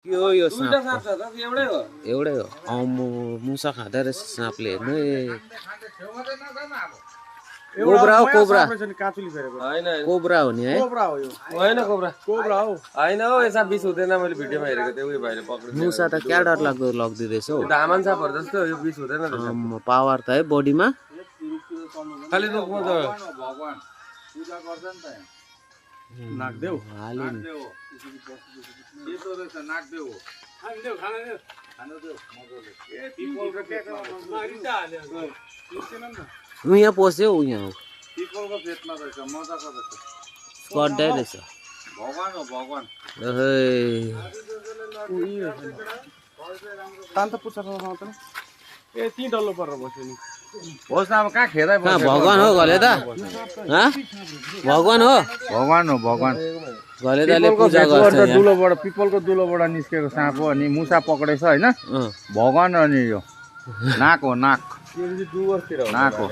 के हो यो दुईटा साँप साँप छ त एउटै हो एउटै हो मुसा खाँदो रहेछ साँपले हेर्नु है कोब्रा हो कोब्रा काचुली फेरेको होइन कोब्रा हो नि है कोब्रा हो यो होइन कोब्रा कोब्रा हो होइन हौ यो साँप बिस हुँदैन मैले भिडियोमा हेरेको थिएँ उयो भाइले पक्रिन्छ मुसा त क्या डर लाग्दो लग्दिँदैछ हौ धामन साँपहरू जस्तो यो बिस हुँदैन रहेछ पावर त है बडीमा खालि रुखमा त भगवान पूजा गर्छ नि त नाग्देऊ हाल्यो नि यस्तो रहेछ नाग्देऊ खान्देऊ खाना देऊ खाना देऊ मजाले ए पिपलको पेटमा मारिन्छ हाल्यो उ यहाँ पस्यो उ यहाँ हो पिपलको पेटमा रहेछ मजाको रहेछ गड्डै रहेछ भगवान हो भगवान तान्त पुच्छर मात्र ए ती डल्लो परेर बस्यो नि होस् न अब कहाँ खेदै कहाँ भगवान हो घले त भगवान हो भगवान हो भगवान घलेदाले पूजा गर्छ यहाँ दुलोबाट पिपलको दुलोबाट निस्केको साँप हो अनि मुसा पक्रेछ होइन भगवान हो नि यो नाक हो नाक नाक हो